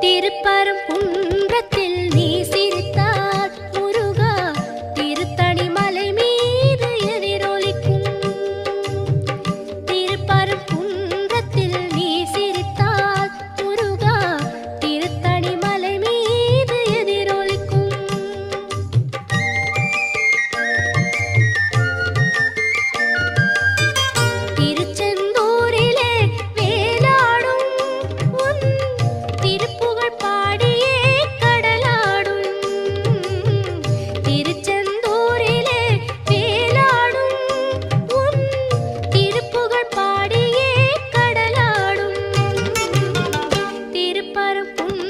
திருப்பரங்குன்றத்தில் நீ சிரித்தால் முருகா திருத்தணி மலை மீது எதிரொலிக்கும். திருப்பரங்குன்றத்தில் நீ சிரித்தால் முருகா திருத்தணி மலை மீது எதிரொலிக்கும். திருச்செந்தூரிலே வேலாடும் உன் திருப்புகழ் பாடியே கடலாடும். திருச்செந்தூரிலே வேலாடும் உன் திருப்புகழ் பாடியே கடலாடும். திருப்பரங்குன்றம்